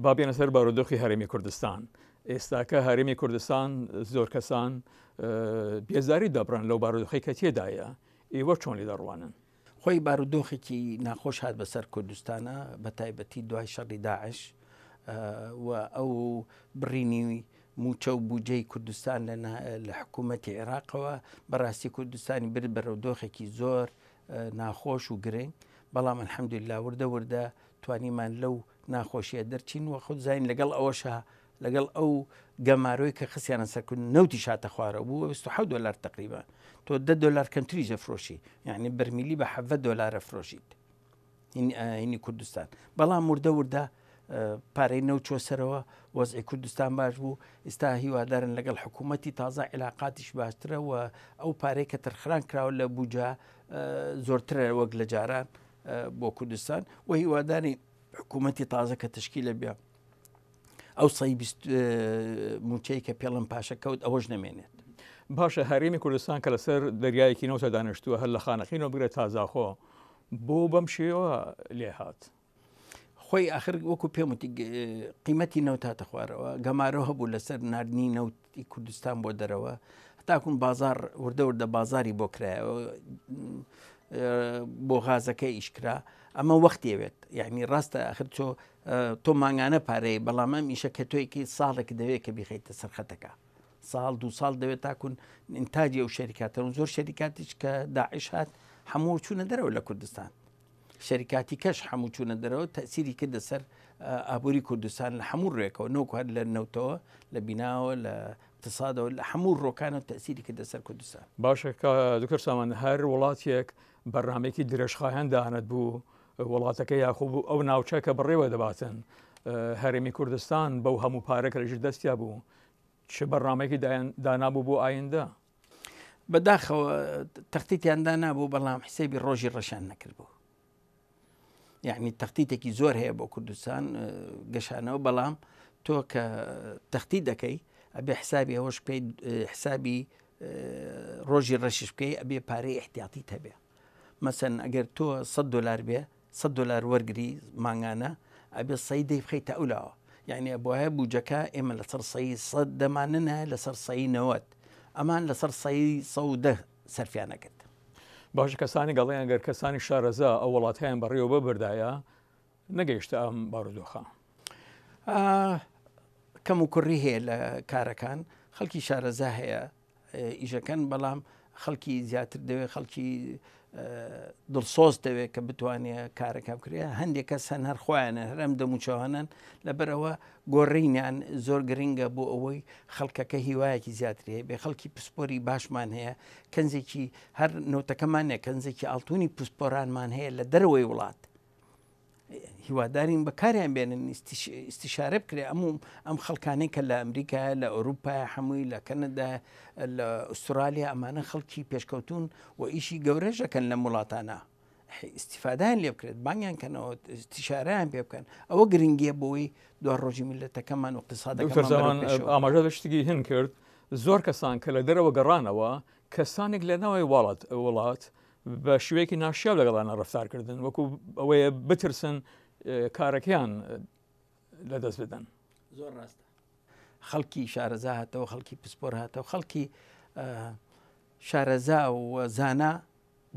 بابیانە سەر بارودۆخی هەرێمی کوردستان. ئێستاکە هەرێمی کوردستان زۆر کەسان بێزاری دەبڕن لەو بارودۆخی کە تێدایە، ئێوە چۆن لێ دەڕوانن؟ خۆی بارودۆخێکی ناخۆش هات بەسەر کوردستانە، بە تایبەتی دوای شەڕی داعش و ئەو بڕینی موچە و بوجەی کوردستان لە حکوومەتی عێراقەوە بەڕاستی کوردستانی برد بەرەودۆخێکی زۆر ناخۆش و گرنگ. بەڵام الحەمدوللا وردە وردە توانیمان لەو ناخۆشیە دەرچین و خۆ زین لەگەڵ ئەوەشە لەگەڵ ئەو گەماروی کە خستیانە سەرکرد نەوتی شاتە خوارە بوو $27 تقریبا تۆ $10 کەمتری ژەفرۆشی، یعنی بەرمیلی بە $7 فرۆشیت هینی کوردستان. بەڵام وردە وردە پارەی نەو چۆ سەرەوە، وەزعی کوردستان باش بوو. ئێستا هیوادارن لەگەڵ حکوومەتی تازە علااقاتیش باشترە و ئەو پارەی کە تەرخران کراوە لە بوجا زۆرترە وەک لە جاران بۆ کوردستان و هیواداری حکوومەتی تازە کە تشکیلە بیا ئەو سەی موچەی کە پێڵم پاشە کەوت ئەوەش نەمێنێت. باشە هەرێمی کوردستان کە لەسەر دەریایەکی نەوتە دانیشتووە هەر لە خانەخینەوە بگرێت تازاخۆ بۆ بەم شێوە لێ هات. خۆی آخر وەکو پێم وتی قیمەتی نەوت هاتە خوارەوە، گەمارۆ هەبوو لەسەر نردنی نەوتی کوردستان بۆ دەرەوە، هەتاکوم بازار وردە وردە بازاری بۆ کرایەوە بۆ غازەکەی ئیشکرا. ئەمە وەختێوێت، یعنی ڕاستە ئاخر تۆ مانگانە پارەیە، بەڵام ئەم ئیشە کە تۆیکی ساڵێک دەوێت کە بیخیتە سەرخەتەکە، ساڵ دو ساڵ دەوێت تاکون ئینتاجی ئەو شەریکاتەوە. زۆر شەریکاتیش کە داعش هات هەموو چوونە دەرەوە لە کوردستان، شەریکاتی کەش هەموو چوونە دەرەوە، تەسیری کردە سەر ئابووری کوردستان لە هەموو ڕێکەوە، نۆکوات لە نەوتەوە لە بیناوە لە اقتصادەوە لە هەموو ڕۆکانە تەسیری کردە سەر کوردستان. باشە کە دکتۆر سامان هەر وڵاتێک بەرنامێکی درێژخایەن داهەنێت بوو وڵاتەکە یاخۆ بوو ئەو ناوچە کە بڕێوە دەباتن هەرێمی کوردستان بەو هەموو پارێکە لەژر دەستیا بوو، چه بەرنامێکی دانابوو بۆ ئایندە؟ بەداخەوە تەختیتیاندا نابوو، بەڵام حسێبی ڕۆژی ڕەشان نەکرد بوو. یعنی تەختیتێکی زۆر هەیە بۆ کوردستان گەشانەوە، بەڵام تۆ کە تەختی دەکەی ئەبێ حسابی ئەوەش بکەیت، حسابی ڕۆژی ڕەشش بکەی، ئەبێ پارەی احتیاطیت هەبێ. مەسەن ئەگەر تۆ $100 بێ $100 وەرگری مانگانە، ئەبێ سەی دەی بخەیتە ئەولاوە. یعنی بۆیە بوجەکە ئێمە لەسەر سەی 100 دەماننە لەسەر سەی 90، ئەمان لەسەر سەی 110 سەرفیانەکرد. باشە کەسانی گەڵیان گەر کەسانی شارەزا ئەو وڵاتیان بەڕێوە بەبردایە نەگەیشتە ئەم بارودۆخە. کەم و کوڕی هەیە لە کارەکان، خەڵکی شارەزا هەیە ئیژەکەن، بەڵام خەڵکی زیاتر دەوێت، خەڵکی دڵسۆز دەوێت کە بتوانێت کارەکە بکرێت. هەندێک کەس هەن هەر خۆیانە هەرم دەموچەوانن، لەبەرەوە گۆڕینیان زۆر گرنگە بۆ ئەوەی خەڵکەکە هیوایەکی زیاتر هەیە بێ. خەڵکی پسپۆری باشمان هەیە، کەنزێکی هەر نەوتەکەمان هەیە، کەنزێکی ئاڵتوونی پسپۆرانمان هەیە لە دەرەوەی وڵات. هیوادارین بەکاریان بێنن ئیستیشارە بکرێ ئەم خەڵکانەی کە لە ئەمریکا، لە ئەوروپا، هەمووی لە کەنەدا، لە ئوسترالیا، ئەمانە خەڵکی پێشکەوتون و ئیشی گەورەژەکەن لە وڵاتانە، ئیسیفادایان لێ بکرێت، بانگیان کەنەوە، ئیستیشارەیان پێ بکەن. ئەوە گرنگیە بۆی دو ڕۆژی میلەتەکەمان و اقتصادەکەمان. ئاماژە لە شتێکی هین کرد، زۆر کەسان کە لە دەرەوە گەڕانەوە کەسانێک لە ناوەی وڵات بە شوەیەکی ناشیاو لەگەڵانە ڕەفتارکردن، وەکو ئەوەیە بترسن کارەکەیان لەدەست بدەن. زۆر ڕاستە، خەڵکی شارەزا هاتەوە، خەڵکی پسپۆر هاتەوە، خەڵکی شارەزا و زانا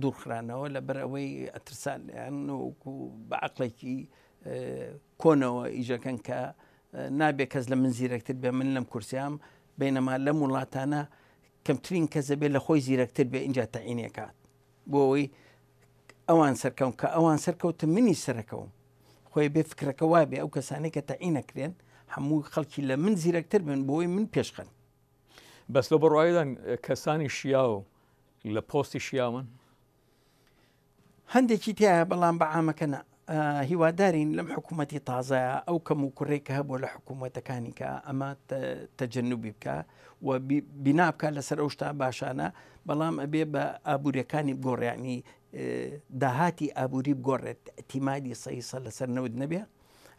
دوورخرانەوە لەبەر ئەوەی ئەترسان وەکو بەعەقڵێکی کۆنەوە ئیژەکەن کە نابێ کەس لە من زیرەکتر بێ، من لەم کورسیام بینەما لەم وڵاتانە کەمترین کەسە بێ لە خۆی زیرەکتر بێ اینجا تەعینێکات بۆ ئەوەی ئەوان سەرکەون کە ئەوان سەرکەوتە منی سەرەکەوم، خۆی بێ فکرەکە وابێ ئەو کەسانەی کە تەعینەکرێن هەموو خەڵکی لە من زیرەکتر بن بۆی من پێشخەن. بەس لە بڕواایدان کەسانی شیاو لە پۆستی شیاون هەندێکی تایە، بەڵام بەعامەکەنە. هیوادارین لەم حکوومەتی تازایە ئەو کەم و کوڕێکە هەبوو لە حکوومەتەکانی کە ئەمە تەجەنوبی بکە و بینا بکە لەسەر ئەو شتا باشانە، بەڵام ئەبێ بە ئابوووریەکانی بگۆڕیانی داهاتی ئابووری بگۆڕێت، ئەتیمادی سەیسە لەسەر نەود نەبێ،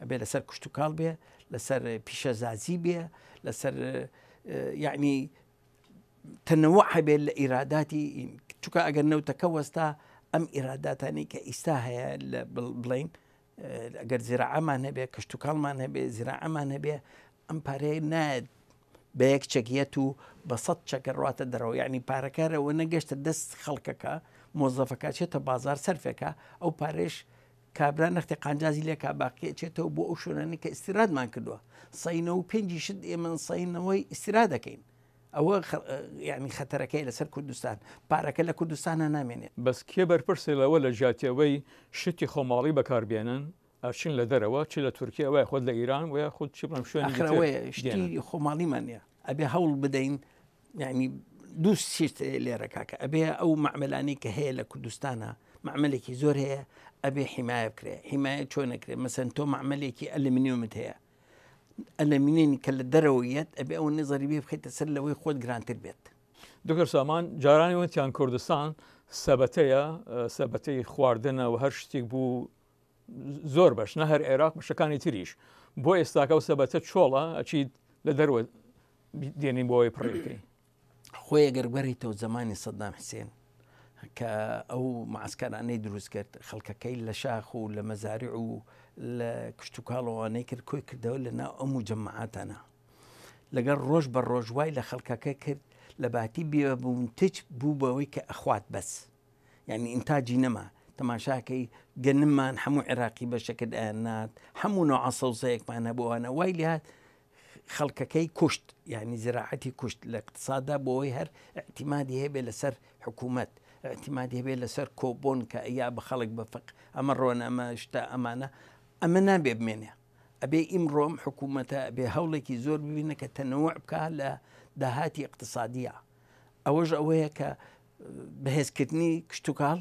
ئەبێ لەسەر کشت و کاڵ بێ، لەسەر پیشەزازی بێ، لەسەر یعنی تەنەوع هەبێ لە ئیراداتی، چونکە ئەگەر نەوتەکە وەستا ئەم ئیراداتانی کە ئیستا هەیە لە بڵین ئەگەر زیراعەمان هەبێ کشتتوکاڵمان هەبێ زیراعەمان هەبێ ئەم پارەیە نایەت بە یەک چەکیەت و بە 100 چەکە ڕاتە دەرەوە یعنی پارەکارەوە نەگەشتە دەست خەڵکەکە مۆزەفەکە چێتە بازار سەرفێکە ئەو پارێش کابرا نەختی قانجازی لێکا باقی چێتەوە بۆ ئەو شوێنانی کە ئیسرادمان کردووە سەینەوە پێنجی شت ئێمە سەینەوەی ئیسرا دەکەین ئەوە یعنی خەتەرەکەی لەسەر کوردستان پارەکە لە کوردستانە نامێنێت بەس کێ بەرپرسێ لەوە لە ژاتیەوەی شتی خۆماڵی بەکاربێنن ئەچین لە دەرەوە چ لە تورکیا وای خۆت لە ئیران وە خودت چی بڵم شوێنی شتی خۆماڵیمانە ئەبێ هەوڵ بدەین یعنی دوو شت لێرە کاکە ئەبێ ئەو معملانی کە هەیە لە کوردستانە معملێکی زۆر هەیە ئەبێ حیمایە بکرێ حیمایە چۆنەکرێ مەسەن تۆ معملێکی ئەلمینیومت هەیە ئەلمینێنی کە لە دەرەوەیەت ئەبێ ئەو نظری بێ بخیتە سەر لەوەی خۆت گرانتر بێت دکتۆر سامان جارانی وتیان کوردستان سەبەتەیە سەبەتەی خواردنە و هەر شتێک بوو زۆر بەش نە هەر عێراق بەشەکانی تریش بۆ ئێستاکە و سەبەتە چۆڵە ئەچیت لە دەروە دێنین بۆەوەی پڕێکەی خۆی ئەگەربەریتەوە زمانی سەدام حسێن کە ئەو معسکرانەی دروست کرد خەڵکەکەی لە شاخ و لە مەزارع و لە کشتتوکاڵەوانەی کرد کۆی کردەوە لە ناو ئەم و جەماعاتانە لەگەڵ ڕۆژ بە ڕۆژوای لە خەڵکەکە کرد لە باتی بێبوون تچ بوو بەوەی کە ئەخوات بەس یعنی ئینتاجی نەما تەماشاکەی گەنممان هەموو عێراقی بەشەکرد ئەنات هەموو نوع سەوزەیەکمان هەبووانە وای لات خەڵکەکەی کوشت یعنی زراعەتی کوشت لە اقتصادا بۆەوەی هەر اعتیمادی هەبێ لەسەر حکوومەت اعتیمادی هەبێ لەسەر کۆبۆن کە ئەیا بە خەڵک بەفق ئەمە ڕۆن ئەمە شتا ئەمانە ئەمە نابێ بمێنێ ئەبێ ئیمڕۆم حکوومەتە ئەبێ هەوڵێکی زۆر ببینە کە تەنەوع بکە لە داهاتی اقتصادیە ئەوەش ئەوەیە کە بەهێزکردنی کشتتوکاڵ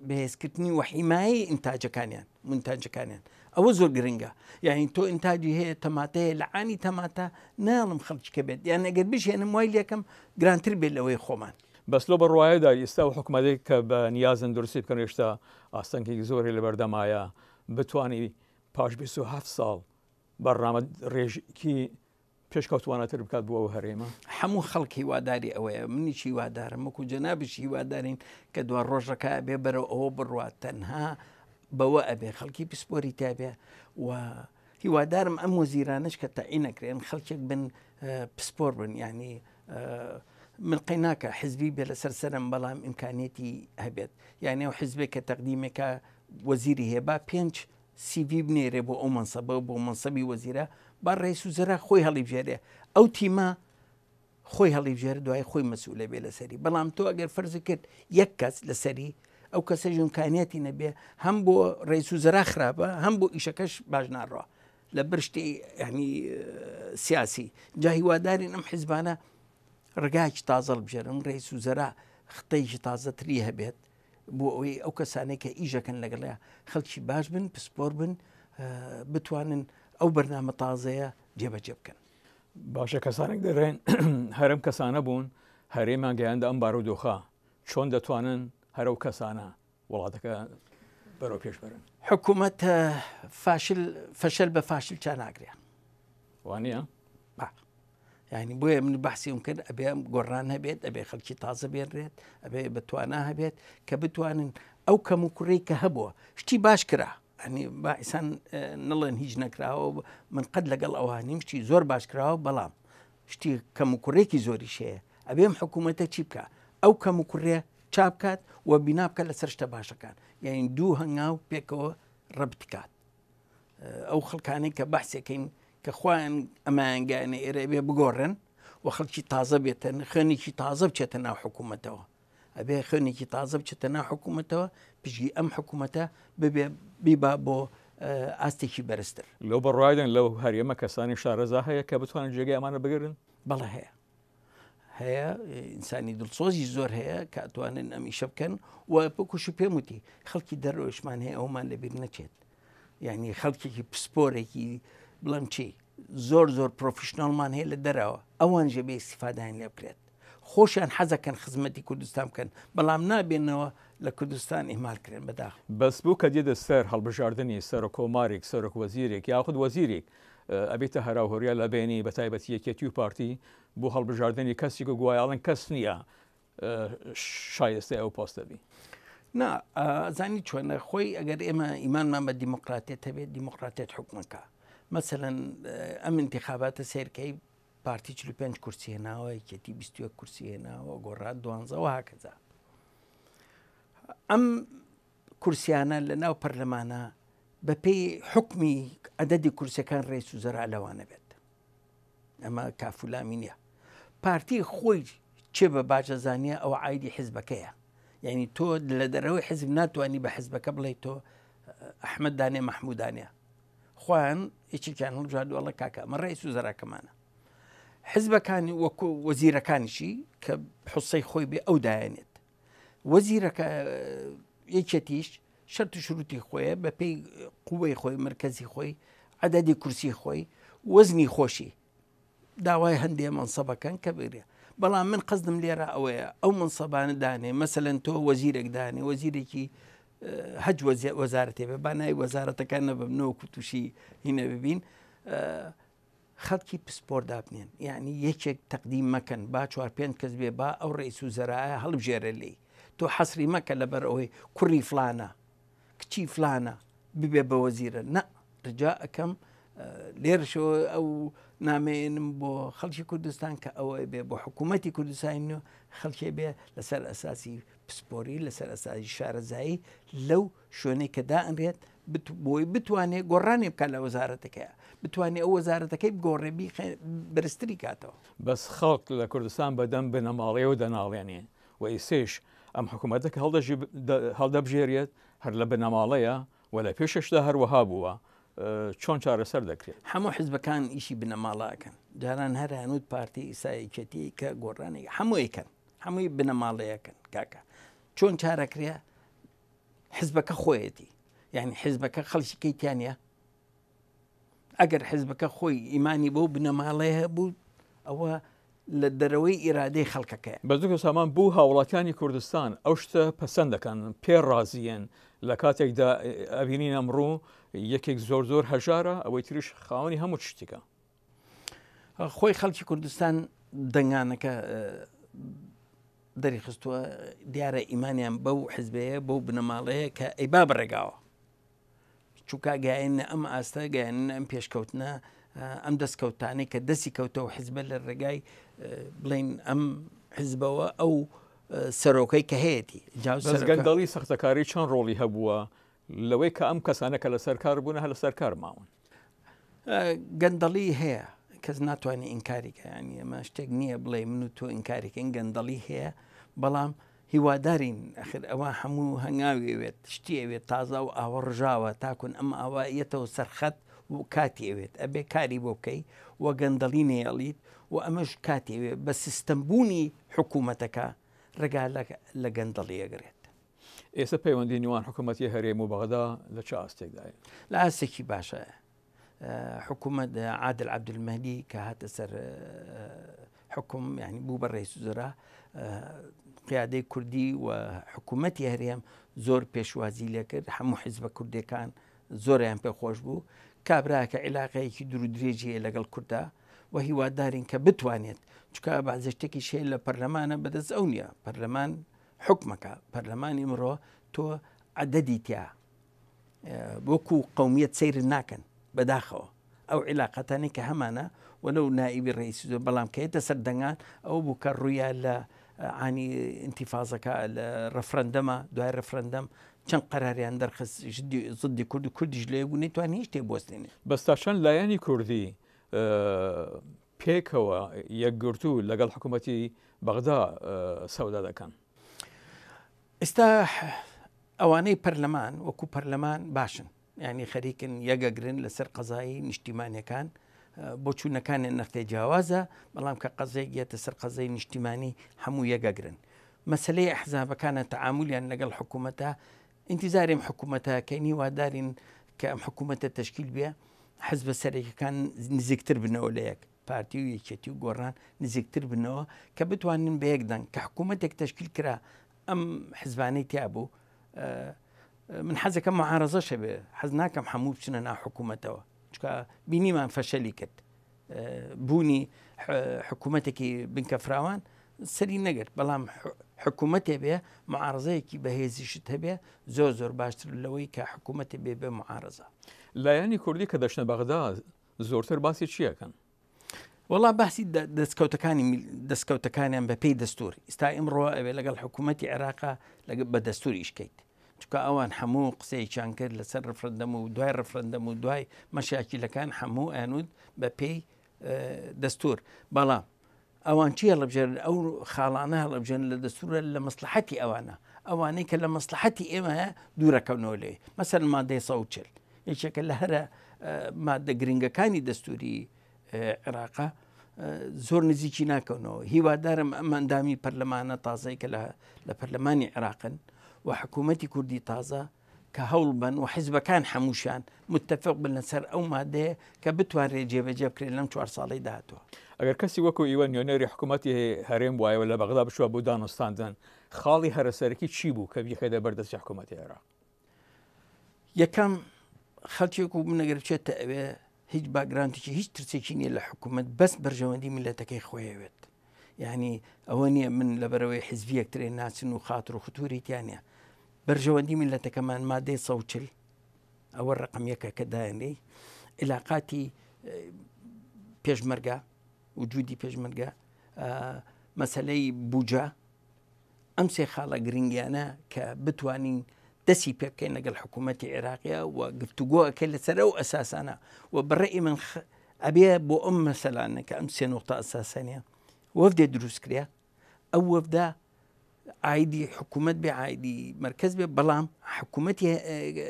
بەهێزکردنی وحیمایی ئینتاجەکانیان منتاجەکانیان ئەوە زۆر گرنگە یعنی تۆ ئینتاجی هەیە تەماتەیە لە عانی تەماتە ناڵم خەڵکیکە بێت یان ئەگەر بژێنم وای لێکم گرانتر بێت لەوەی خۆمان بەس لۆ بەڕواایەدا ئێستا و حکوومەتێک کە بە نیازن درستی بکەن هێشتا ئاستەنکی زۆری لە بەردەمایە بتانی پاش 27 ساڵ بەڕامە ڕێژکی پێشکەوتوانەتر بکات بووە هەرێمە هەموو خەڵکی واداری ئەوەیە منیشی وادارم وەکو جەنابشی وادارین کە دوا ڕۆژەکە بێ بەرەو ئەوە بڕوات تەنها بەوە ئەبێ خەڵکی پسپۆری تابێ و هیوادارم ئەم وەزیرانش کە تەعین نەکرێن خەڵکێک بن پسپۆر بن ینی من قەیناکە حزبی بێ لەسەر سەرم بەڵام ئیمکانێتی هەبێت یعنی ئەو حزبێک کە تەقدیمێکە وەزیری هەیە با 5 CV بنێرێ بۆ ئەو منسەبە بۆ منسەبی وەزیرە با ڕێیس وزەرا خۆی هەڵیبژێرێ ئەو تیمە خۆی هەڵیبژێرە دوای خۆی مەسئولە بێ لەسەری بەڵام تۆ ئەگەر فەرز کرد یەک کەس لەسەری ئەو کەسە ئیمکانیەتی نەبێ هەم بۆ ڕێیس وزەرا خراپە هەم بۆ ئیشەکەش باش ناڕەوە لە برشتی ینی سیاسی جا هیوادارین ئەم حیزبانە ڕگایکی تازە بژێرم ڕێیس وزەرا ختەیکی تازەتری هەبێت بۆ ئەوەی ئەو کەسانەی کە ئیژەکەن لەگەڵەیە خەڵکی باش بن پسپۆر بن بتوانن ئەو بەرنامە تازەیە جێبەجێ بکەن باشە کەسانێک دەڕێن هەرم کەسانە بوون هەرێمان گەیاندا ئەم بارودۆخە چۆن دەتوانن هەرە و کەسانە وڵاتەکە بەرەو پێش بەرن حکوومەت فەشل بە فاشل چا ناگرێ وانە یعنی بۆیە من بەحسیم کرد ئەبێ گۆڕان هەبێت ئەبێ خەڵکی تازە بێنرێت ئەبێ بتوانە هەبێت کە بتوانن ئەو کەم و کوڕی کە هەبووە شتی باش کرا ئەنی باعسان نڵێن هیچ نەکراوە من قەت لەگەڵ ئەوانیم شتی زۆر باش کراوە بەڵام شتی کەم و کوڕێکی زۆریش هەیە ئەبێم حکوومەتە چی بکە ئەو کەم و کوڕێ چاپ بکات و بینا بکە لەسەر شتە باشەکان یعنی دوو هەنگاو پێکەوە ڕەبتکات ئەو خەڵکانەی کە بەحسێکەین کە خۆیان ئەمایانگانە ئێرە بێ بگۆڕن و خەڵکی تازە بێتن خوێنێکی تازە بچێتە ناو حکوومەتەوە ئەبێ خوێنێکی تازە بچێتە ناو حکوومەتەوە پشگی ئەم حکوومەتە ببێ بیبا بۆ ئاستێکی بەرزتر لەو بەڕایدن لەو هەرێمە کەسانی شارەزا هەیە کە بتوانن جێگەی ئەمانە بگرن بەڵێ هەیە ئینسانی دڵسۆزی زۆر هەیە کە ئەتوانن ئەمیشە بکەن و بکوشی پێم وتی خەڵکی دەرەوەشمان هەیە ئەومان لەبیر نەچێت یعنی خەڵکێکی پسپۆرێکی بڵم چی زۆر پرۆفشناڵمان هەیە لە دەرەوە ئەوان ژێبێ استیفادایان لێ بکرێت خۆشیان حەزەکەن خزمەتی کوردستان بکەن بەڵام نابێنەوە لە کوردستان ئیمالکرێن بەداخ بەس بوو کە دێدە سەر هەڵبژاردننی سەرۆک کۆمارێک سەرۆک وەزیرێک یاخود وەزیرێک ئەبێتە هەراوهۆریا لە بینی بە تایبەتی یەکێتی و پارتی بۆ هەڵبژاردننی کەسێک و گوایاڵن کەس نییە شایستە ئەو پۆستەبی نا زانی چۆنە خۆی ئەگەر ئێمە ئیمانمان بە دیموکراتێت هەبێت دیموکراتێت حکومەکە مثلەن ئەم انتخاباتە سێرکەی پارتی 45 کورسی هێناوە یەکێتی 21 کورسی هێناوە گۆڕات 12 هاکەجا ئەم کورسیانە لە ناو پەرلەمانە بە پێی حکمی عەدەدی کورسەکان ڕێیس وزەرا لەوانە بێت ئەمە کافولامی نییە پارتی خۆی چێ بە باجەزانیە ئەوە عایدی حیزبەکەیە یعنی تۆ لە دەرەوەی حزب ناتوانانی بە حزبەکە بڵێ تۆ ئەحمەد دانێ مەحموودانێ خۆیان هیچیان هەڵبژار دووەڵە کاکە ئەمە ڕێیس وزەراکەمانە حزبەکانی وەکو وەزیرەکانیشی کە حوسەی خۆی بێ ئەو دایێنێت وەزیرەکە یەکێتیش شەرت و شروتی خۆیە بە پێی قووەی خۆی مرکزی خۆی عەدەدی کورسی خۆی وەزنی خۆشی داوای هەندێ منسەبەکەن کە بێرێ بەڵام من قەزدم لێرە ئەوەیە ئەو منسەبانە دانێ مەسەلەن تۆ وەزیرێک دانێ وەزیرێکی هەج وەزارەتێ بێ با ناوی وەزارەتەکان نەبم تووشی هینە ببین خەڵکی پسپۆر دابنێن یعنی یەکێک تەقدیم مەکەن با 4-5 کەس بێ با ئەو ڕێیس وزەرایە هەڵبژێرە لێی تۆ حەسری مەکە لەبەر ئەوەی کوڕی فلانە کچی فلانە ببێ بە وەزیرە نە ڕجا ئەەکەم لێرشەوە ئەو نامێنم بۆ خەڵکی کوردستان کە ئەوە بێ بۆ حکوومەتی کوردستانی خەڵکێ بێ لەسەر ئەساسی پسپۆری لەسەر ئەساسی شارەزایی لەو شوێنەی کە دائنرێت بۆی بتوانێت گۆڕانی بکات لە وەزارەتەکەیە بتوانێت ئەو وەزارەتەکەی بگۆڕێبی بەرزتری کاتەوە بەس خەڵک لە کوردستان بەدەم بنەماڵەیە و دەناڵێنێ و ئیسێش ئەم حکوومەتەکە هەڵدەبژێریت هەر لە بنەماڵەیە و لە پێششدا هەروەها بووە چۆن چارەسەر دەکرێت هەموو حیزبەکان ئیشی بنەماڵەکەن جاران هەر هەنووت پارتی ئیسایەتی کە گۆڕانی هەموویکەن هەمووی بنەماڵەیەکەن کاکە چۆن چارەکرێ حیزبەکە خۆیەتی یعنی حیزبەکە خەڵکی کەیتیانە ئەگەر حیزبەکە خۆی ئیمانی بۆ بنەماڵەیە بوو ئەوە لە دەرەوەی ئیرادەی خەڵکەکەی بەزوو سامان بوو هاوڵاتیانی کوردستان ئەو شتە پەسەند دەکەن پێڕازیەن لە کاتێکدا ئەبینین ئەمڕۆ یەکێک زۆر هەژارە ئەوەی تریش خاوەنی هەموو شتێکە خۆی خەڵکی کوردستان دەنگانەکە دەری خستووە دیارە ئیمانیان بەو حیزبەیە بەو بنەماڵەیە کە ئەیبا بڕێگاوە چووکە گایەنە ئەم ئاستە گایەنە ئەم پێشکەوتنە ئەم دەستکەوتانەی کە دەستی کەوتەوە حیزبە لە ڕێگای بڵین ئەم حیزبەوە ئەو سەرۆکەی کە هەیەی گەندەڵی سەختەکاری چەند ڕۆڵی هەبووە لەوەی کە ئەم کەسانە کە لە سەرکار بوون هە لە سەرکار ماون گەندەڵی هەیە کەس ناتوانێت ئینکاریکە ینی ئەمە شتێک نییە بڵێ من و تۆ ئینکاریکەین گەندەڵی هەیە بەڵام هیوادارین ئەخر ئەوە هەموو هەنگاوێت شتی ئەوێت تازە و ئاوە ڕژاوە تاکن ئەم ئاوایەتەوە سەرخەت و کاتی ئەوێت ئەبێ کاری بۆ بکەی وە گەندەڵی نێڵیت و ئەمەش کاتێوێت بە سیستەمبوونی حکوومەتەکە ڕێگا لە گەندەڵی ئەگرێت ئێستا پەیوەندی نێوان حکوومەتی هەرێم و بەغەدا لە چ ئاستێکدایە لە ئاستێکی باشە حکوومەت عادل عەبدولمەهدی کە هاتە سەر حکوم یعنی بوو بە ڕێیس وزەرا قیادەی کوردی و حکوومەتی هەرێم زۆر پێشوازی لێ کرد هەموو حیزبە کوردەکان زۆریان پێخۆش بوو کابراکە عیلاقەیەکی دوور و درێژیە لەگەڵ کووردا و هیوادارین کە بتوانێت چکە بازشتێکی شێ لە پەرلەمانە بەدەست ئەو نییە پەرلەمان حکمەکە پەرلەمانی مرۆ تۆ عەدەدی تیا وەکو قەومیەت سەیر ناکەن بەداخەوە ئەو عیلاقەتانی کە هەمانە وەلەو نائیبی ڕئیس بەڵام کەیتە سەردەنگان ئەو بوو کە ڕوویە لە عانی ئینتیفازەکە لە ڕەفرەندەمە دوای ڕەفرەندەم چەند قەراریان دەرخست زدی کورد و کوردیش لێ بوو نەیتوانی هیچ تێ بوەستێنێ بەستا چەند لایەنی کوردی پێکەوە یەکگرتو لەگەڵ حکوومەتی بەغدا سەودا دەکەن ئێستا ئەوانەی پەرلەمان وەکو پەرلەمان باشن یعنی خەریکن یەگەگرن لەسەر قەزایی نیشتیمانیەکان بۆ چوونەکانی نەفتەی جیاوازە بەڵام کە قەزەیەک گێتە سەر قەزەی نیشتیمانی هەموو یەگەگرن مەسلەی ئەحزابەکانە تەعاملیان لەگەڵ حکوومەتە ئینتیزاریم حکوومەتە کەینی وادارین کە ئەم حکوومەتە تەشکیل بێ حزبە سەرەکیەکان نزیکتر بنەوە لە یەک پارتی و یەکێتی و گۆڕان نزیکتر بنەوە کە بتوانن بە یەکدەنگ کە حکوومەتێک تەشکیل کرا ئەم حزبانەی تیا بوو من حەزەکەم معارەزەشە بێ حەز ناکەم هەموو بچنە ناو حکوومەتەوە چکە بینیمان فەشەلی کرد بوونی حکوومەتێکی بنکەفراوان سەری نەگرت بەڵام حکوومەتێ بێ معارزەیەکی بەهێزیشت هەبێ زۆر باشتر لەوەی کە حکوومەتێ بێ معارزە. لایەنی کوردی کە دەچنە بەغدا زۆرتر باسی چیەکەن؟ وڵا باسی دەستکەوتەکانیان بە پێی دەستور ئستا ئمڕۆ ئەوێ لەگەڵ حکوومەتی عێراقا بە دەستور ئیشکەیت چکە ئەوان هەموو قسەیەکیان کرد لەسەر ڕفرەندەم و دوای ڕفرەندەم و دوای مەشاکیلەکان هەموو ئەنود بە پێی دەستور. بەڵام ئەوان چی هەڵەبژێن ئەو خاڵانە هەڵەبژێن لە دەستورە لە مەسلحەتی ئەوانەی کە لە مەسلحەتی ئێمە دوورەکەونەوە لێ مەسەر مادەی 140 یەکێکە لە هەرە مادە گرنگەکانی دەستوری عێراقا زۆر نزیکی ناکەونەوە. هیوادارم ئەم ئەندامی پەرلەمانە تازەی کە لە پەرلەمانی عێراقن و حکوومەتی کوردی تازە کە هەوڵ بن و حیزبەکان هەمووشان متفق بن لەسەر ئەو مادەیە کە بتوانرێت جێبەجێ بکرێت لەم 4 ساڵی داهاتوە. ئەگەر کەسی وەکو ئیوە نیۆنەری حکوومەتی هەرێم وایەوە لە بەغدا بشوە بۆ دانوستاندن خاڵی هەرەسەرەکی چی بوو کە بیخێدە بەردەستی حکوومەتی عێراق؟ یەکەم خەڵکێک و منەگەر بچێتە ئەوێ هیچ باگرانتێکی هیچ ترسێکی نییە لە حکوومەت بەس بەرژەوەندی میلەتەکەی خۆیەوێت. یعنی ئەوە نییە من لەبەرەوەی حیزبی یەکترێ ناچن و خاتر و خوتوریتیانە بەرژەوەندی میلەتەکەمان مادەی 140 ئەوە ڕقم یەکە کە دایانەی علاقاتی پێشمەرگە وجودی پێشمەرگە مەسەلەی بوجە ئەم سێ خاڵە گرنگیانە کە بتوانین دەسی پێ بکەین لەگەڵ حکوومەتی عێراقیە و گفتوگۆەکە لەسەر ئەو ئەساسانە و بەڕێی من ئەبێ بۆ ئەم مەسەلانە کە ئەم سێ نقطە ئەساسانیە وەفدێ دروست کرێ ئەو وەفدا عایدی حکوومەت بێ عایدی مرکز بێ بەڵام حکوومەتی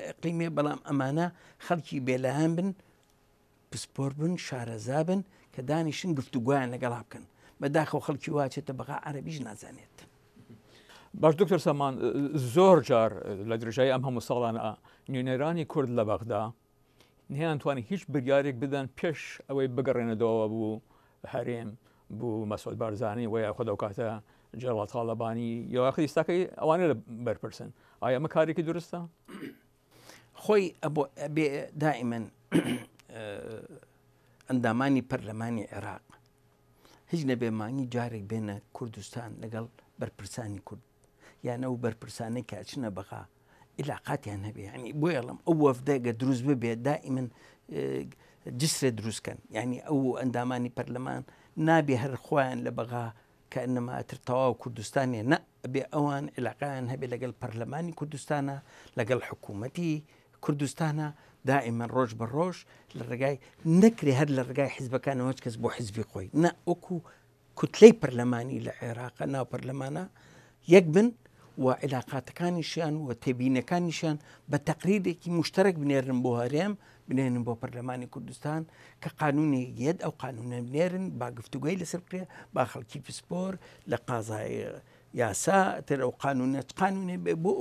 ئەقلیمێ بەڵام ئەمانە خەڵکی بێلەهان بن پسپۆر بن شارەزا بن کە دانیشن گفتوگویان لەگەڵا بکەن بەداخەوە خەڵکی واچێتە بەغا عەرەبیش نازانێت. باش دکتۆر سامان زۆر جار لە درژای ئەم هەموو ساڵانە نیونێرانی کورد لە بەغدا نەیانتوانی هیچ بریارێک بدەن پێش ئەوەی بگەڕێنەدەوە بوو هەرێم بوو مەسعود بارزانی و یا خۆ کاتە جەڵات تاڵەبانی یاخی ئێستاکەی ئەوانە لە بەرپرسن ئایا ئەمە کارێکی درستە؟ خۆی ئەبێ دائیمەن ئەندامانی پەرلەمانی عێراق هیچ نەبێمانی جارێک بێنە کوردستان لەگەڵ بەرپرسانی کورد یان ئەو بەرپرسانەی کە ئەچنە بەغا علاقاتیان هەبێ ینی بۆ یەڵم ئەو وەفدەگە دروست ببێت دائیمەن جسرێ دروستکەن ینی ئەو ئەندامانی پەرلەمان نابێ هەر خۆیان لە بەغا کە ئەنەماتر تەواو کوردستانیە نە ئەبێ ئەوان علاقیان هەبێ لەگەڵ پەرلەمانی کوردستانە لەگەڵ حکوومەتی کوردستانە دائیمەن ڕۆژ بە ڕۆژ لە ڕێگای نەکرێ هەر لە ڕێگای حیزبەکانەوە هیچ کەس بۆ حیزبی خۆی نە وەکو کوتلەی پەرلەمانی لە عێراقە ناو پەرلەمانە یەک بن و علاقاتەکانیشیان و تێبینەکانیشیان بە تەقریرێکی مشتەرەک بنێرن بۆ هەرێم بنێنن بۆ پەرلەمانی کوردستان کە قانونێک یەت ئەو قانونە بنێرن با گفتوگوی لەسەر بکرێ با خەڵکی پسپۆر لە قازای یاسا تر ئەو قانونێ بۆ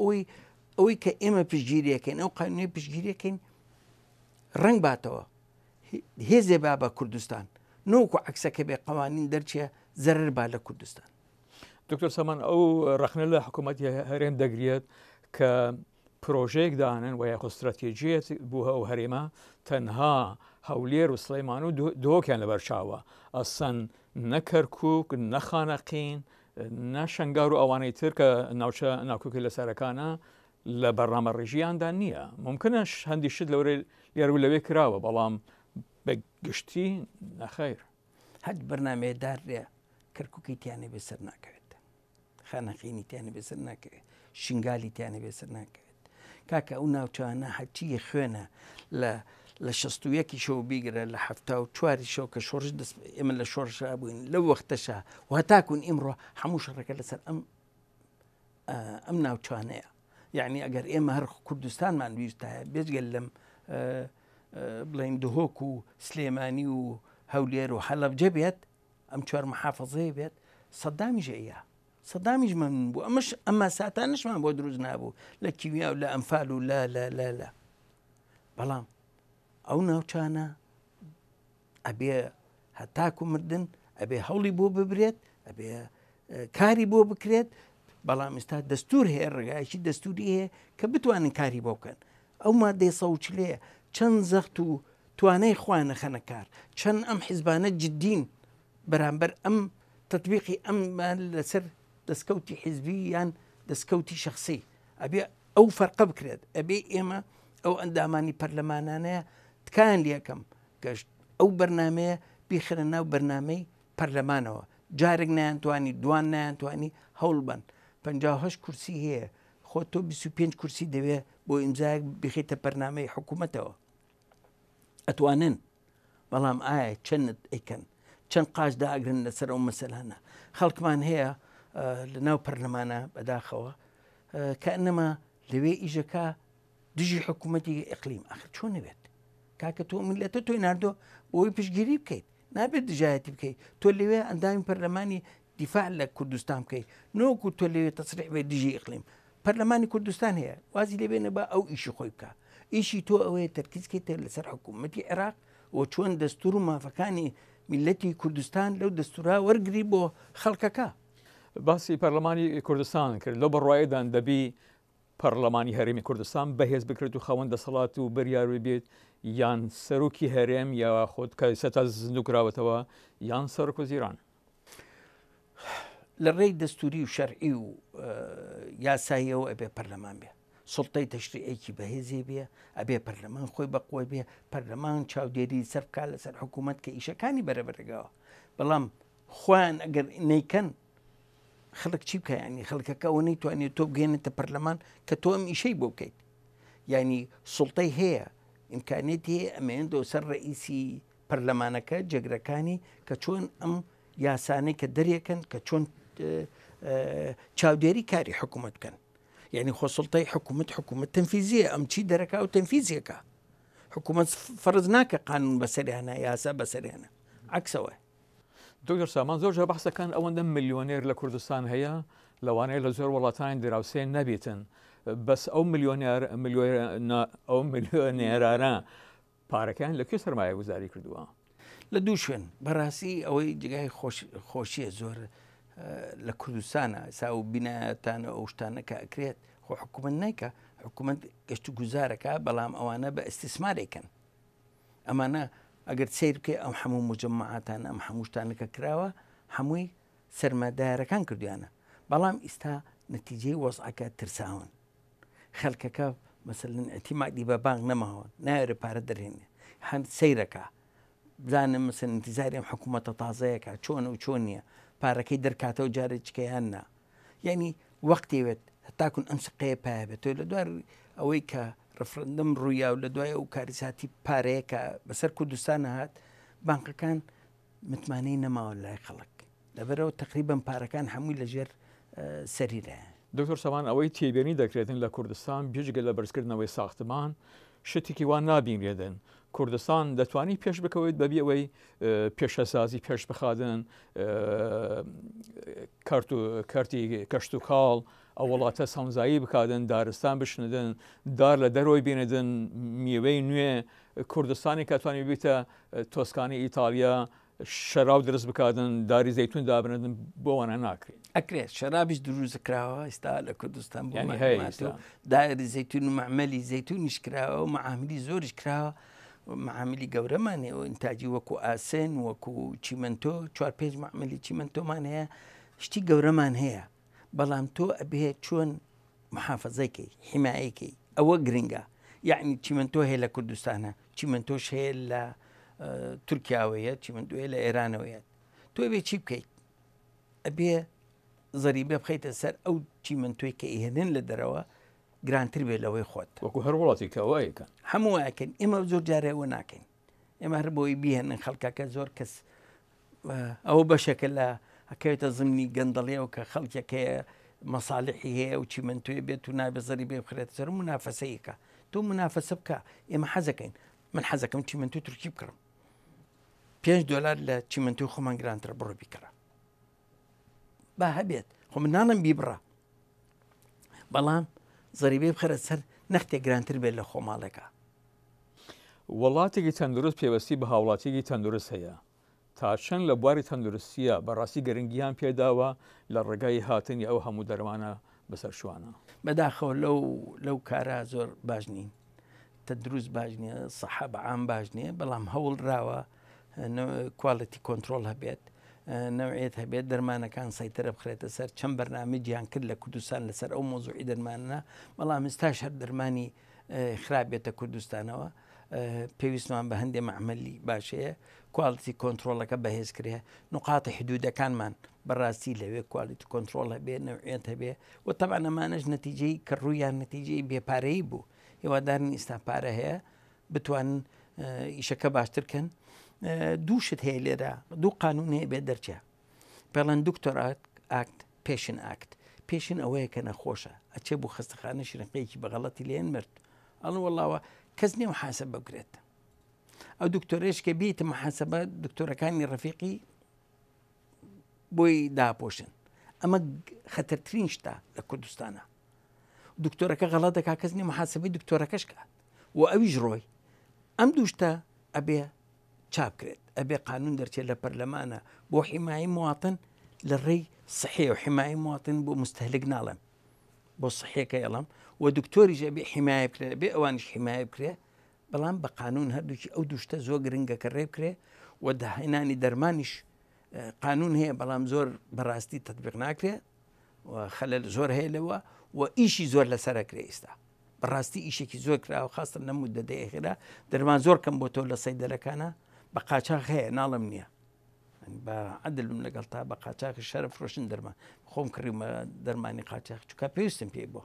ئەوەی کە ئێمە پشتگیریەکەین ئەو قانونێ پشتگیریەکەین ڕنگ باتەوە هێزێ با بە کوردستان نەوەکو عەکسەکە بێ قوانین دەرچێ زەرر با لە کوردستان. دکتۆر سامان ئەو ڕەخنە لە حکوومەتی هەرێم دەگرێت کە پرۆژەیەک دانن و یاخۆ استراتێژیەت بوو ئەو هەرێمە تەنها هەولێر و سلەیمان و دۆکیان لەبەر چاوە ئەسەن نە کەرکووک نە خانەقین نە شەنگار و ئەوانەی تر کە ناوچە ناوکۆکی لە سەرەکانە لە بەرنامە ڕێژیاندا نییە ممکنەش هەندی شت لەورێ لێرو لەوێ کراوە بەڵام بە گشتی نەخەیر هەر بەرنامەیەدارێ کەرکووکی تیانە بێسەر ناکەوێت خانەقینی تیانە بێسەر ناکەوێت شنگالی تیانە بێسەر ناکەوێت کاکە ئەو ناوچانە هەرچی خوێنە لە 61 شەو بیگرە لە 74 شەو کە شۆڕش ئێمە لە شۆڕشا بووین لەو وەختەشا و هەتاکوون ئیمڕۆ هەموو شەڕەکە لەسەر ئەم ناوچانەیە یعنی ئەگەر ئێمە هەر کوردستانمان ویستایە بێجگەل لەم بڵین دهۆک و سلێمانی و هەولێر و حەلەبجە بێت ئەم 4 محافەزەیە بێت سەدامیش ئەیە سەدامیش مەمنون بوو ئەمە ساتانشمان بۆ دروست نابوو لە کیمیا و لە ئەمفال و لا بەڵام ئەو ناوچانە ئەبێ هەتاکو مردن ئەبێ هەوڵی بۆ ببرێت ئەبێ کاری بۆ بکرێت بەڵام ئێستا دەستور هەیە ڕێگایکی دەستوری هەیە کە بتوانن کاری بۆ بکەن ئەو مادەی 140 چەند زەخت و توانای خوانە خەنەکار چەند ئەم حیزبانە جدین بەرامبەر ئەم تطبیقی ئەممان لەسەر دەستکەوتی حیزبی یان دەستکەوتی شخصی ئەبێ ئەو فەرقە بکرێت ئەبێ ئێمە ئەو ئەندامانی پەرلەمانانەیە تکایان لەکەم گەشت ئەو بەرنمەیە بیخرە ناو بەرنمەی پەرلەمانەوە جارێک نایانتوانی دوان نایانتوانی هەوڵ بن 58 کورسی هەیە خۆ تۆ 25 کورسی دەوێت بۆ ئیمزایەک بخیتە بەرنمەی حکوومەتەوە ئەتوانن بەڵام ئایا چەند ئەیکەن چەند قاش داگرن لەسەر ئەو مەسەلانە خەڵکمان هەیە لە ناو پەرلەمانە بەداخەوە کە ئەنەما لەوێ ئیژەکە دژی حکوومەتی ئەقلیم ئاخر چۆن نەبێت کاکە تۆ میلەتە تۆی ناردۆ بۆی پشگیری بکەیت نابێت دژایەتی بکەیت تۆ لەوێ ئەندامی پەرلەمانی دیفاع لە کوردستان بکەیت نۆکو تۆ لەوێ تەسریح بێت دژی ئەقلیم پەرلەمانی کوردستان هەیە وازی لێبێنە بە ئەو ئیشی خۆی بکە ئیشی تۆ ئەوەیە تەرکیزکەیتە لەسەر حکوومەتی عێراق و چۆن دەستور و مافەکانی میلەتی کوردستان لەو دەستورا وەرگری بۆ خەڵکەکە باسی پەرلەمانی کوردستان کرد لەو بەڕایدان دەبی پەرلەمانی هەرێمی کوردستان بەهێز بکرێت و خاوەن دەسەڵات و بەریاروی بێت یان سەرۆکی هەرێم یا خۆت کە سەتا زندوکراوەتەوە یان سەرۆک وەزیران لە ڕێی دەستوری و شەرعی و یاساییەوە ئەبێ پەرلەمان بێ سڵتەی تەشریعێکی بەهێزێ بێ ئەبێ پەرلەمان خۆی بەقوی بێ پەرلەمان چاودێری سەر بکات لەسەر حکوومەت کە ئیشەکانی بەرەبەرگەوە بەڵام خۆیان ئەگەر نەیکەن خەڵک چی بکە ینی خەڵکەکەەوە نەیتوانێت تۆ بگەێنێتە پەرلەمان کە تۆ ئەم ئیشەی بۆ بکەیت ینی سڵتەی هەیە ئیمکانێتی هەیە ئەمێنێتەوە سەر ڕئیسی پەرلەمانەکە جێگرەکانی کە چۆن ئەم یاسانەی کە دەرێکن کە چۆن چاودێری کاری حکوومەت بکەن یعنی خۆسڵتەی حکوومەت تەنفیزیە ئەم چی دەرەکە و تەنفیزیەکە حکوومەت فەرز ناکە قانون بەسەریانە یاسا بەسەریانە عکسەوە دکتۆر سامان زۆر بەحسەکان ئەوەندە ملیۆنێر لە کوردستان هەیە لەوانەیە لە زۆر وڵاتانی دراوسێن نەبێتن بەس ئەو ئەو ملیۆنێرانە پارەکان لەکوێ سەرمایە گوزاری کردووە لە دوو شوێن بەڕاستی ئەوەی جگای خۆشیە زۆر لە کوردستانە سا و بینایەتانە ئەو شتانە کە ئەکرێت خۆ حکوومەت نیکە حکوومەت گەشت و گوزارەکە بەڵام ئەوانە بە ئەستیسمارێکن ئەمانە ئەگەر سیر بکەی ئەم هەموو مجممەعاتان ئەم هەموو شتانەکە کراوە هەمووی سەرمادارەکان کردویانە بەڵام ئیستا نەتیجەی وەزعەکە ترساون خەڵکەکە مەسەلەن ئەتیمادی بە بانگ نەماوە ناوێرە پارە دەرهێنێ هەند سیرەکە بزانم مەسەن انتیزاری ئەم حکوومەتە تازەیەکە چۆنە و چۆن نییە پارەکەی دەرکاتەوە جارێک چکەیاننا یعنی وەختێوێت هەتاکون ئەم سقەیە پایە بێت تۆ لە دوار ئەوەی کە ڕفرەندەم ڕوویا و لە دوای ئەو کاریساتی پارەیە کە بەسەر کوردستان هات بانقەکان متمانەی نەماوە لای خەڵک لەبەرەوە تقریبان پارەکان هەمووی لەژێر سەریرە دکتۆر سامان ئەوەی تێبێنی دەکرێتن لە کوردستان بێژگە لە بەرزکردنەوەی ساختمان شتێکی وان نابینرێدن کوردستان دەتوانانی پێش بکەوێت بەبی ئەوەی پێشەسازی پێش بخادن کارتی کەشت و کاڵ ئەو وڵاتە سەمزایی بکاتن دارستان بشندن دار لە دەرەوەی بێنێدن میوەی نوێ کوردستانی کەتوانی بێتە تۆسکانی ئیتالیا شەراو دروست بکاتن داری زەیتون دابنێدن بۆوانە ناکرێت ئەکرێت شەرابیش دروست کراوە ئێستا لە کوردستان داری زەیتون و معمەلی زەیتونیش کراوە و معاملی زۆریش کراوە معاملی گەورەمانێ و ئینتاجی وەکو ئاسن وەکو چیمەنتۆ 4-5 معمەلی چیمەنتۆمان هەیە شتی گەورەمان هەیە بەڵام تۆ ئەبێت چۆن محافەزەکەی حیمایەکەی ئەوە گرنگە یعنی چیمەنتۆ هەیە لە کوردستانە چیمەنتۆش هەیە لە تورکیاوەیە چیمەنتۆ هەیە لە ئێرانەوەیە تۆ بێ چی بکەیت ئەبێ زەریبە بخەیتە سەر ئەو چیمەنتۆی کە ئێهێنن لە دەرەوە گرانتر بێت لەوەی خۆت وەکو هەر وڵاتی کەوایەکەن هەمووەکەن ئێمە زۆر جارەوە ناکەین ئێمە هەر بۆی بهێنن خەڵکەکە زۆر کەس ئەوە بەشەکە لە ئەکەوێتە زمینی گەندەڵێەوە کە خەڵکێکەیە مەساڵحی هەیە و چیمەنتۆی بێت و نابێ زەریبێ بخرێت سەر منافەسەیەکە تۆ منافەسە بکە ئێمە حەزەکەین من حەزەکەم چیمەنتۆ تورکی بکڕم $5 لە چیمەنتۆ خۆمان گرانترە بڕۆ بیکڕە با هەبێت خۆ من ناڵم بیبڕە بەڵام زەریبێ بخەرە سەر نەختێک گرانتر بێت لە خۆماڵێکە وڵاتێکی تەندروست پێوەستی بە هاوڵاتیەکی تەندروست هەیە تا چەند لە بواری تەندروستیە بەڕاستی گەرنگیان پێداوە لە ڕێگای هاتنی ئەو هەموو دەرمانە بەسەر شوانە بەداخەوە لەو کارە زۆر باش نین تەندروست باش نییە سەحە بەعام باش نییە بەڵام هەوڵ راوە کواڵەتی کۆنتترۆل هەبێت نەوعێت هەبێت دەرمانەکان سەیترە بخرێتە سەر چەند بەرنامەجیان کرد لە کوردستان لەسەر ئەو مۆزوعی دەرمانە بەڵام ئێستاش هەر دەرمانی خراپێتە کوردستانەوە پێویستمان بە هەندێک معمەلی باشەیە کواڵیتی کۆنتترۆلەکە بەهێز کرێ نقاتی حدودەکانمان بەڕاستی لەوێ کوالیتی کۆنتترۆل هەبێ نەوعێت هەبێ و تەبان ئەمانەش نەتیجەی کە ڕوویان نەتیجەی بێپارەیی بوو هێوادارنی ئێستا پارە هەیە بتوانن ئیشەکە باشترکەن دووشت هەیە لێرە دوو قانون هەیە بێ دەرچە پێڵەن دکتۆر ئاکت پێشن ئاکت پێشن ئەوەیە کە نەخۆشە ئەچێ بوو خستەخانە شیرنقەیەکی بەغەڵەتی لێن مرد ئەڵ وەڵاوە کەس نیێ محاسبە بگرێت ئەو دکتۆرێشکە بیتە محاسبە دکتۆرەکانی ڕەفیقی بۆی داپۆشن ئەمە خەتەرترین شتە لە کوردستانە دکتۆرەکە غەڵەت دەکا کەس نیێ محاسبەی دکتۆرەکەش کات و ئەویش ڕۆی ئەم دووشتە ئەبێ چاپکرێت ئەبێ قانون دەرچێت لە پەرلەمانە بۆ حیمایی مواطن لە ڕێی سحێ و حیمایی مواطن بۆ مستهلک ناڵێم بۆ سحێکە ئەڵم و دکتۆریش ئەبێ حیمایە بکرێت بێ ئەوانش حیمایە بکرێ بەڵام بە قانون هەردووکی ئەو دووشتە زۆر گرنگە کە ڕێ بکرێ و داهێنانی دەرمانیش قانون هەیە بەڵام زۆر بەڕاستی تەطبیق ناکرێ و خەلەل زۆر هەیە لەوە و ئیشی زۆر لەسەرەکرێ ئێستا بەڕاستی ئیشێکی زۆر کراوە خاستە لە مودەدەی خێرا دەرمان زۆر کەم بۆ تۆ لە سەیدەرەکانە بە قاچاق هەیە ناڵم نییە بە عەدلم لەگەڵ تا بە قاچاقی شەرە فرۆشن دەرمان خۆم کڕیمە دەرمانی قاچاق چکە پێویستم پێی بۆ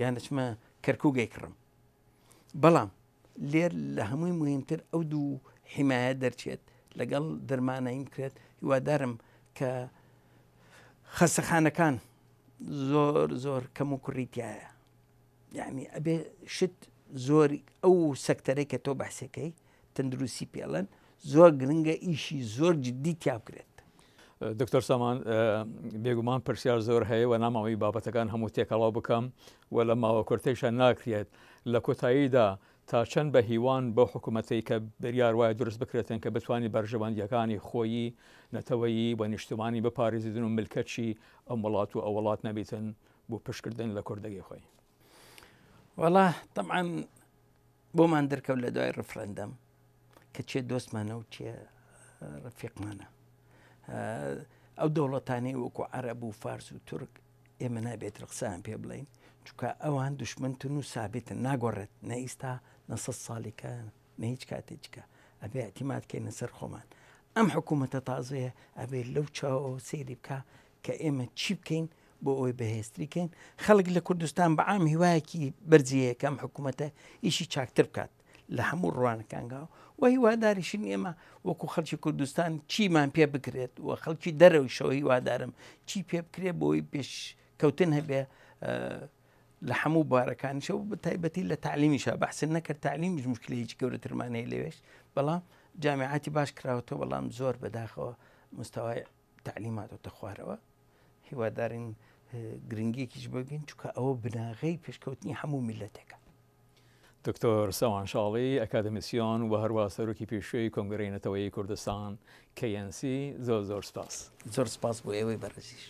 یان دەچمە کەرکووگەی کڕم بەڵام لێر لە هەمووی مهمتر ئەو دوو حیمایە دەرچێت لەگەڵ دەرمانەیم کرێت هیوادارم کە خەستەخانەکان زۆر زۆر کەم و کوڕیتایە یعنی ئەبێ شت زۆری ئەو سەکتەرەی کە تۆ بەحسەکەی تەندروستی پێڵەن زۆر گرنگە ئیشی زۆر جددی تیا بکرێت دکتۆر سامان بێگومان پرسیار زۆر هەیە و ناماوەی بابەتەکان هەموو تێکەڵاو بکەم و لە ماوە کورتەیشان ناکرێت لە کۆتاییدا تا چەند بە هیوان بۆ حکوومەتەی کە بریار وایە دروست بکرێتن کە بتوانانی بەرژەوەندیەکانی خۆیی نەتەوەیی بە نیشتمانی بپارێزیدن و ملکەچی ئەم وڵات و ئەو وڵات نەبیتن بۆ پشکردن لە کوردەگەی خۆی وەڵا طبعاً بۆمان دەرکەوت لە دوای ڕفرەندەم کە چێ دۆستمانە و چێ ڕفیقمانە ئەو دەوڵەتانەی وەکو عەرەب و فارس و تورک ئێمە نابێت قسەیان پێ بڵین چونکە ئەوان دوشمنتن و سابتن ناگۆڕێت نە ئیستا نە 100 ساڵێکە نە هیچ کاتێککە ئەبێ ئەتیمادکەینە سەر خۆمان ئەم حکوومەتە تازەیە ئەبێ لەو چاوەوە سەیری بکە کە ئێمە چی بکەین بۆ ئەوەی بەهێزتریکەین خەڵک لە کوردستان بە عام هیوایەکی بەرزیەیە کەم حکوومەتە ئیشی چاکتر بکات لە هەموو ڕوانەکانگاوە و هیواداریشن ئێمە وەکو خەڵکی کوردستان چیمان پێ بکرێت و خەڵکی دەرەوشەوە هیوادارم چی پێ بکرێت بۆی پێشکەوتن هەبێ لە هەموو بارەکانیشە و بەتایبەتی لە تعلیمیشە بەحسن نەکرد تعلیمیش مشکلەیەکی گەورەترمانەیە لەوێش بەڵام جامعاتی باش کراوەتەوە بەڵام زۆر بەداخەوە مستەوای تعلیماتەوە خوارەوە هیوادارین گرنگێکیش بگەین چونکە ئەوە بناغەی پێشکەوتنی هەموو میلەتێکە. دکتۆر سامان شاڵی ئەکادمیسیۆن و هەروە سەرۆکی پێشوەی کۆنگرەی نەتەوەیی کوردستان KNC زۆر سپاس. زۆر سپاس بۆ ئێوەی بەڕێزیش.